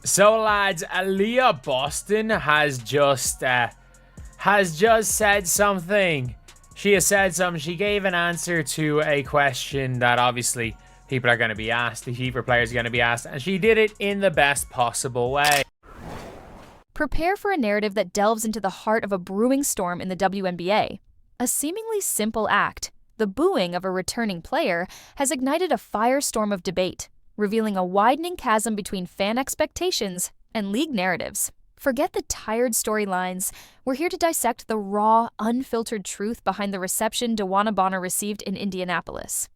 So lads, Aliyah Boston has just said something. She has said something. She gave an answer to a question that obviously people are going to be asked. The Fever players are going to be asked, and she did it in the best possible way. Prepare for a narrative that delves into the heart of a brewing storm in the WNBA. A seemingly simple act, the booing of a returning player, has ignited a firestorm of debate, revealing a widening chasm between fan expectations and league narratives. Forget the tired storylines. We're here to dissect the raw, unfiltered truth behind the reception DeWanna Bonner received in Indianapolis.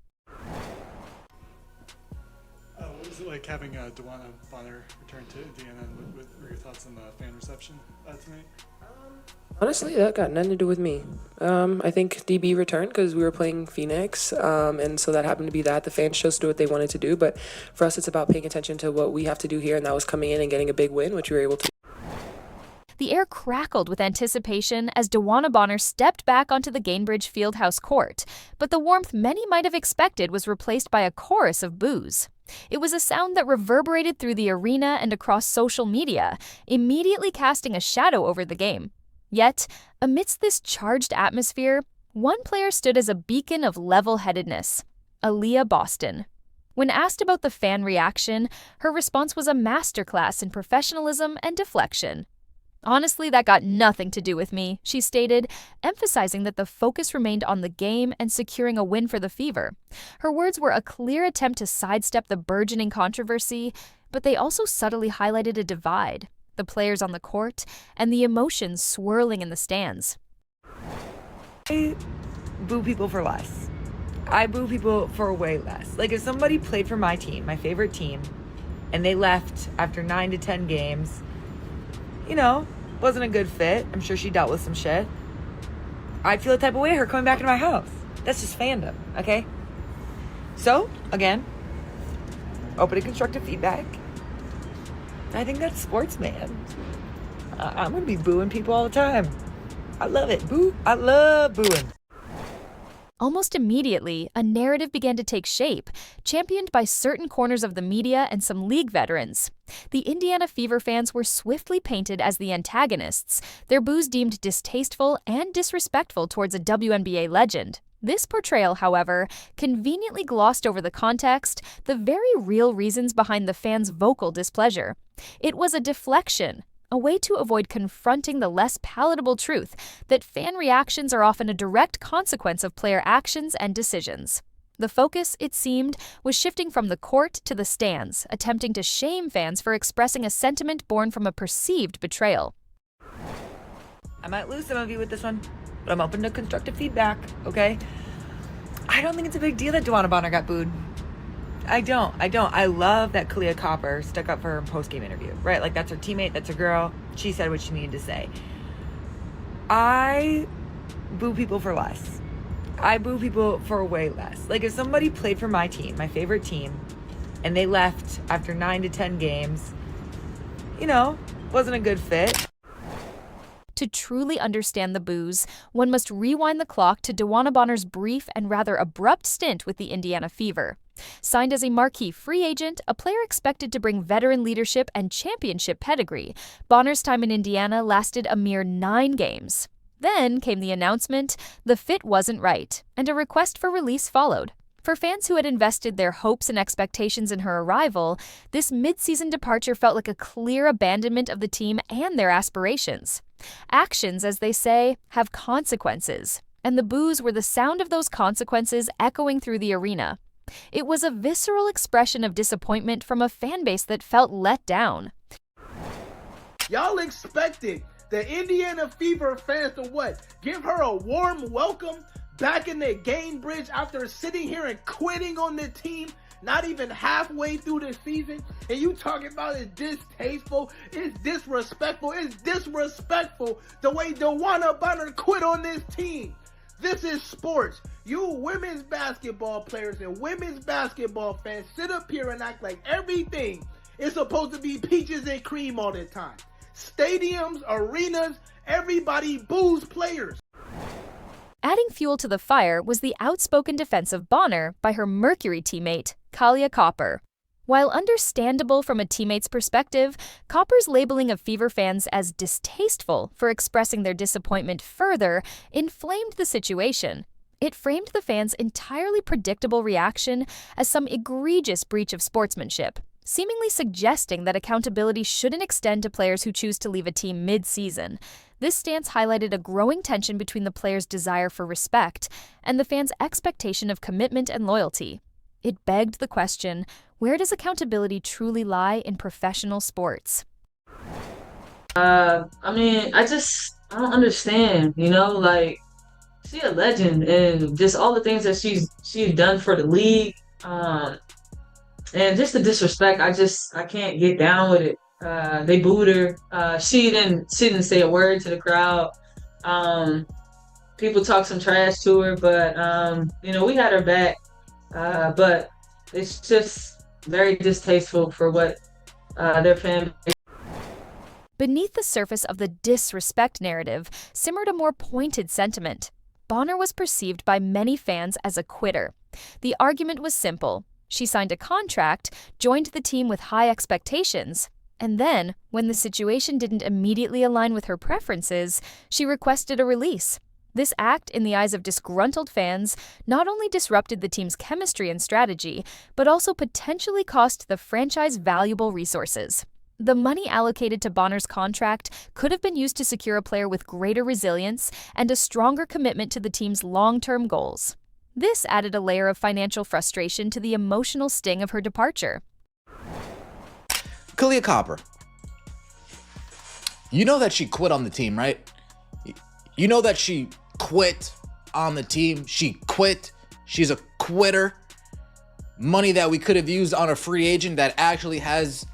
What was it like having DeWanna Bonner return to Indiana, and what were your thoughts on the fan reception tonight? Honestly, that got nothing to do with me. I think DB returned because we were playing Phoenix, and so that happened to be that. The fans chose to do what they wanted to do, but for us, it's about paying attention to what we have to do here, and that was coming in and getting a big win, which we were able to. The air crackled with anticipation as DeWanna Bonner stepped back onto the Gainbridge Fieldhouse court, but the warmth many might have expected was replaced by a chorus of boos. It was a sound that reverberated through the arena and across social media, immediately casting a shadow over the game. Yet, amidst this charged atmosphere, one player stood as a beacon of level-headedness: Aliyah Boston. When asked about the fan reaction, her response was a masterclass in professionalism and deflection. "Honestly, that got nothing to do with me," she stated, emphasizing that the focus remained on the game and securing a win for the Fever. Her words were a clear attempt to sidestep the burgeoning controversy, but they also subtly highlighted a divide: the players on the court and the emotions swirling in the stands. I boo people for less. I boo people for way less. Like, if somebody played for my team, my favorite team, and they left after 9 to 10 games, wasn't a good fit. I'm sure she dealt with some shit. I'd feel the type of way her coming back into my house. That's just fandom, okay? So, again, open to constructive feedback. I think that's sports, man. I'm going to be booing people all the time. I love it. Boo. I love booing. Almost immediately, a narrative began to take shape, championed by certain corners of the media and some league veterans. The Indiana Fever fans were swiftly painted as the antagonists, their boos deemed distasteful and disrespectful towards a WNBA legend. This portrayal, however, conveniently glossed over the context, the very real reasons behind the fans' vocal displeasure. It was a deflection, a way to avoid confronting the less palatable truth that fan reactions are often a direct consequence of player actions and decisions. The focus, it seemed, was shifting from the court to the stands, attempting to shame fans for expressing a sentiment born from a perceived betrayal. I might lose some of you with this one, but I'm open to constructive feedback, okay? I don't think it's a big deal that DeWanna Bonner got booed. I don't. I love that Aliyah Copper stuck up for her post-game interview, right? Like, that's her teammate, that's her girl. She said what she needed to say. I boo people for less. I boo people for way less. Like, if somebody played for my team, my favorite team, and they left after 9 to 10 games, wasn't a good fit. To truly understand the boos, one must rewind the clock to DeWanna Bonner's brief and rather abrupt stint with the Indiana Fever. Signed as a marquee free agent, a player expected to bring veteran leadership and championship pedigree, Bonner's time in Indiana lasted a mere 9 games. Then came the announcement the fit wasn't right, and a request for release followed. For fans who had invested their hopes and expectations in her arrival, this mid-season departure felt like a clear abandonment of the team and their aspirations. Actions, as they say, have consequences, and the boos were the sound of those consequences echoing through the arena. It was a visceral expression of disappointment from a fan base that felt let down. Y'all expected the Indiana Fever fans to what? Give her a warm welcome back in the Gainbridge after sitting here and quitting on the team not even halfway through the season? And you talking about it's distasteful, it's disrespectful the way DeWanna Bonner quit on this team. This is sports. You women's basketball players and women's basketball fans sit up here and act like everything is supposed to be peaches and cream all the time. Stadiums, arenas, everybody boos players. Adding fuel to the fire was the outspoken defense of Bonner by her Mercury teammate, Aliyah Copper. While understandable from a teammate's perspective, Copper's labeling of Fever fans as distasteful for expressing their disappointment further inflamed the situation. It framed the fans' entirely predictable reaction as some egregious breach of sportsmanship, seemingly suggesting that accountability shouldn't extend to players who choose to leave a team mid-season. This stance highlighted a growing tension between the players' desire for respect and the fans' expectation of commitment and loyalty. It begged the question, where does accountability truly lie in professional sports? I mean, I don't understand, like she's a legend and just all the things that she's done for the league. And just the disrespect, I can't get down with it. They booed her. She didn't say a word to the crowd. People talk some trash to her, but we had her back. But it's just very distasteful for what their fan base. Beneath the surface of the disrespect narrative simmered a more pointed sentiment. Bonner was perceived by many fans as a quitter. The argument was simple. She signed a contract, joined the team with high expectations, and then, when the situation didn't immediately align with her preferences, she requested a release. This act, in the eyes of disgruntled fans, not only disrupted the team's chemistry and strategy, but also potentially cost the franchise valuable resources. The money allocated to Bonner's contract could have been used to secure a player with greater resilience and a stronger commitment to the team's long-term goals. This added a layer of financial frustration to the emotional sting of her departure. Aliyah Copper. You know that she quit on the team, right? You know that she quit on the team. She quit. She's a quitter. Money that we could have used on a free agent that actually has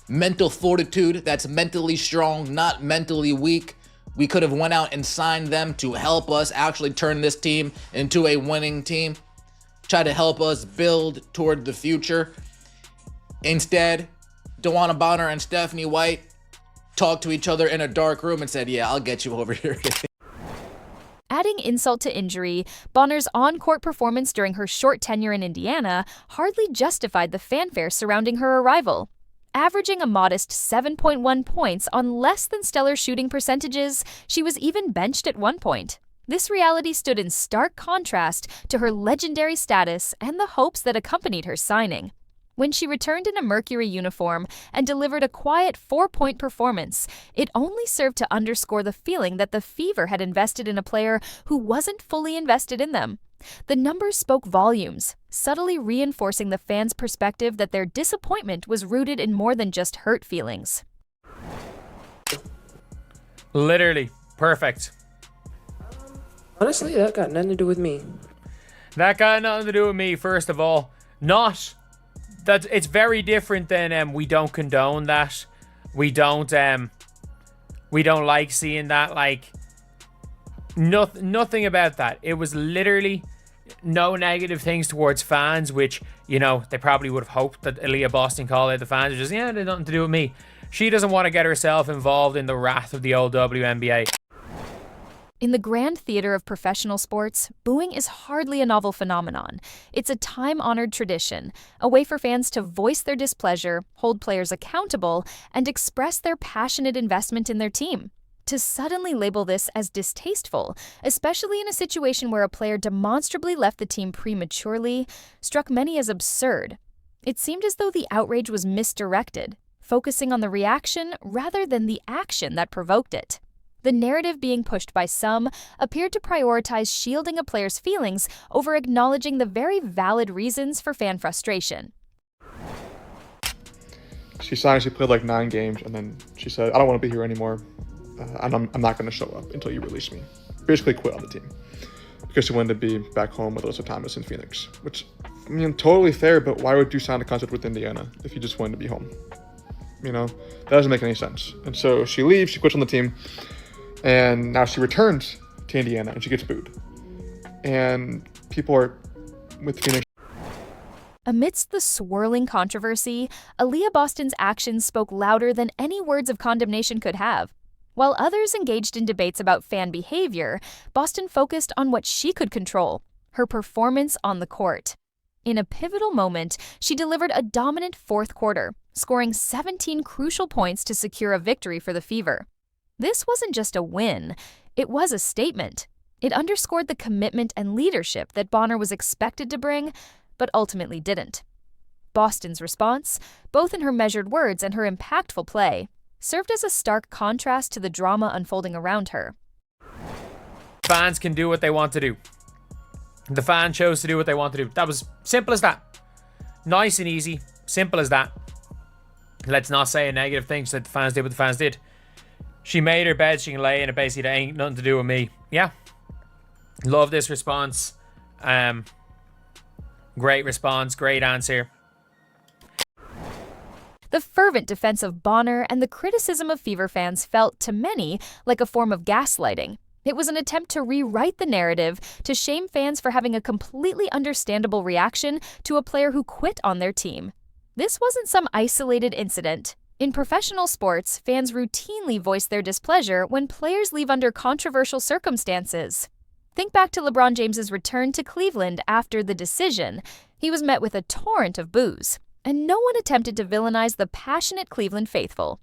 mental fortitude, that's mentally strong, not mentally weak. We could have went out and signed them to help us actually turn this team into a winning team, try to help us build toward the future. Instead, DeWanna Bonner and Stephanie White talked to each other in a dark room and said, yeah, I'll get you over here. Adding insult to injury, Bonner's on-court performance during her short tenure in Indiana hardly justified the fanfare surrounding her arrival. Averaging a modest 7.1 points on less than stellar shooting percentages, she was even benched at one point. This reality stood in stark contrast to her legendary status and the hopes that accompanied her signing. When she returned in a Mercury uniform and delivered a quiet 4-point performance, it only served to underscore the feeling that the Fever had invested in a player who wasn't fully invested in them. The numbers spoke volumes, subtly reinforcing the fans' perspective that their disappointment was rooted in more than just hurt feelings. Literally. Perfect. Honestly, that got nothing to do with me. That got nothing to do with me, first of all. It's very different than we don't condone that. We don't like seeing that. Like, nothing about that. It was literally no negative things towards fans, which, they probably would have hoped that Aliyah Boston called out the fans. Just, yeah, they had nothing to do with me. She doesn't want to get herself involved in the wrath of the old WNBA. In the grand theater of professional sports, booing is hardly a novel phenomenon. It's a time-honored tradition, a way for fans to voice their displeasure, hold players accountable, and express their passionate investment in their team. To suddenly label this as distasteful, especially in a situation where a player demonstrably left the team prematurely, struck many as absurd. It seemed as though the outrage was misdirected, focusing on the reaction rather than the action that provoked it. The narrative being pushed by some appeared to prioritize shielding a player's feelings over acknowledging the very valid reasons for fan frustration. She signed, she played like 9 games, and then she said, I don't want to be here anymore. And I'm not going to show up until you release me. Basically quit on the team because she wanted to be back home with Alyssa Thomas in Phoenix, which, totally fair, but why would you sign a contract with Indiana if you just wanted to be home? That doesn't make any sense. And so she leaves, she quits on the team, and now she returns to Indiana and she gets booed. And people are with Phoenix. Amidst the swirling controversy, Aliyah Boston's actions spoke louder than any words of condemnation could have. While others engaged in debates about fan behavior, Boston focused on what she could control, her performance on the court. In a pivotal moment, she delivered a dominant fourth quarter, scoring 17 crucial points to secure a victory for the Fever. This wasn't just a win, it was a statement. It underscored the commitment and leadership that Bonner was expected to bring, but ultimately didn't. Boston's response, both in her measured words and her impactful play, served as a stark contrast to the drama unfolding around her. Fans can do what they want to do. The fan chose to do what they want to do. That was simple as that. Nice and easy. Simple as that. Let's not say a negative thing. She said the fans did what the fans did. She made her bed. She can lay in it. Basically, that ain't nothing to do with me. Yeah. Love this response. Great response. Great answer. The fervent defense of Bonner and the criticism of Fever fans felt, to many, like a form of gaslighting. It was an attempt to rewrite the narrative, to shame fans for having a completely understandable reaction to a player who quit on their team. This wasn't some isolated incident. In professional sports, fans routinely voice their displeasure when players leave under controversial circumstances. Think back to LeBron James's return to Cleveland after the decision. He was met with a torrent of boos, and no one attempted to villainize the passionate Cleveland faithful.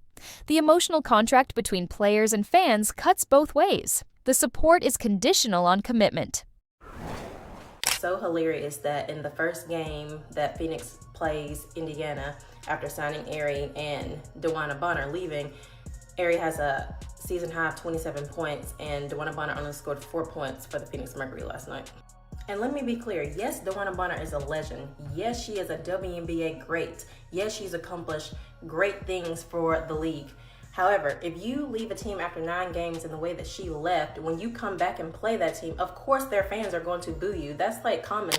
The emotional contract between players and fans cuts both ways. The support is conditional on commitment. So hilarious that in the first game that Phoenix plays Indiana, after signing Ari and DeWanna Bonner leaving, Ari has a season high of 27 points, and DeWanna Bonner only scored 4 points for the Phoenix Mercury last night. And let me be clear, yes, DeWanna Bonner is a legend. Yes, she is a WNBA great. Yes, she's accomplished great things for the league. However, if you leave a team after 9 games in the way that she left, when you come back and play that team, of course their fans are going to boo you. That's like common.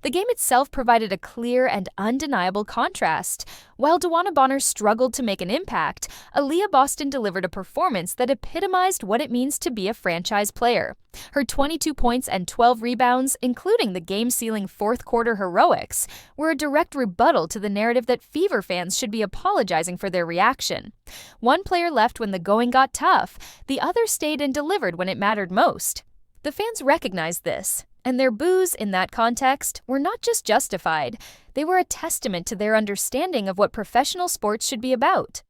The game itself provided a clear and undeniable contrast. While DeWanna Bonner struggled to make an impact, Aliyah Boston delivered a performance that epitomized what it means to be a franchise player. Her 22 points and 12 rebounds, including the game-sealing fourth-quarter heroics, were a direct rebuttal to the narrative that Fever fans should be apologizing for their reaction. One player left when the going got tough, the other stayed and delivered when it mattered most. The fans recognized this, and their boos in that context were not just justified, they were a testament to their understanding of what professional sports should be about.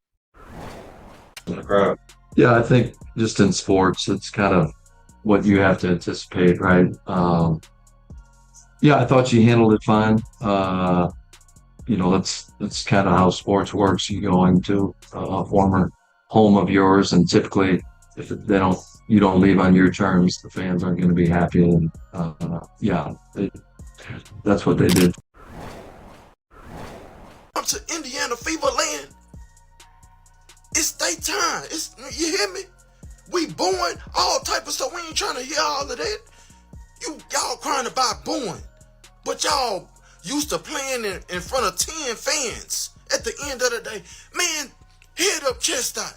Yeah, I think just in sports, it's kind of what you have to anticipate, right? Yeah, I thought she handled it fine. That's kind of how sports works. You go into a former home of yours, and typically, if you don't leave on your terms, the fans aren't going to be happy. And that's what they did. Up to Indiana Fever Land. It's daytime. You hear me? We booing all type of stuff. We ain't trying to hear all of that. Y'all crying about booing, but y'all used to playing in front of 10 fans. At the end of the day, man, head up, chest out.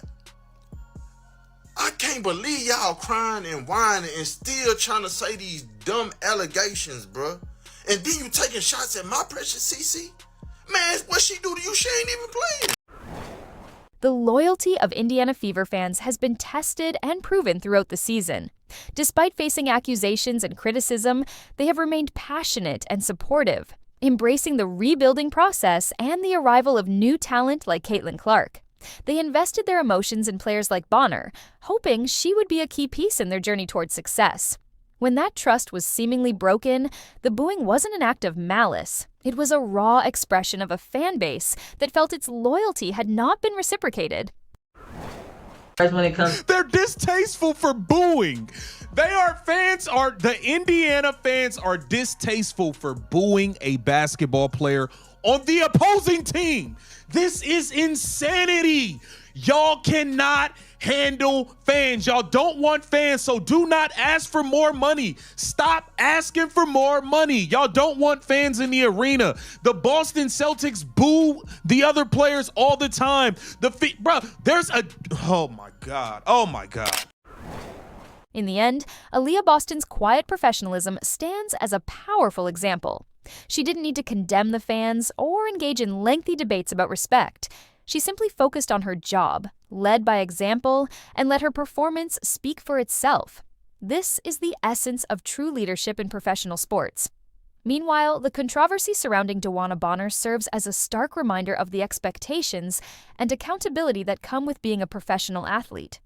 I can't believe y'all crying and whining and still trying to say these dumb allegations, bruh. And then you taking shots at my precious CC? Man, what she do to you? She ain't even playing. The loyalty of Indiana Fever fans has been tested and proven throughout the season. Despite facing accusations and criticism, they have remained passionate and supportive, embracing the rebuilding process and the arrival of new talent like Caitlin Clark. They invested their emotions in players like Bonner, hoping she would be a key piece in their journey towards success. When that trust was seemingly broken, the booing wasn't an act of malice. It was a raw expression of a fan base that felt its loyalty had not been reciprocated. They're distasteful for booing. The Indiana fans are distasteful for booing a basketball player on the opposing team. This is insanity. Y'all cannot handle fans. Y'all don't want fans, so do not ask for more money. Stop asking for more money. Y'all don't want fans in the arena. The Boston Celtics boo the other players all the time. Oh my God. In the end, Aliyah Boston's quiet professionalism stands as a powerful example. She didn't need to condemn the fans or engage in lengthy debates about respect. She simply focused on her job, led by example, and let her performance speak for itself. This is the essence of true leadership in professional sports. Meanwhile, the controversy surrounding DeWanna Bonner serves as a stark reminder of the expectations and accountability that come with being a professional athlete.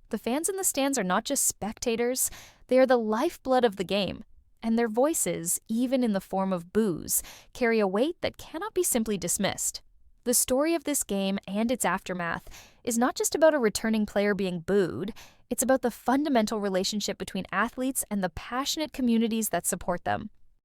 The fans in the stands are not just spectators, they are the lifeblood of the game, and their voices, even in the form of boos, carry a weight that cannot be simply dismissed. The story of this game and its aftermath is not just about a returning player being booed, it's about the fundamental relationship between athletes and the passionate communities that support them.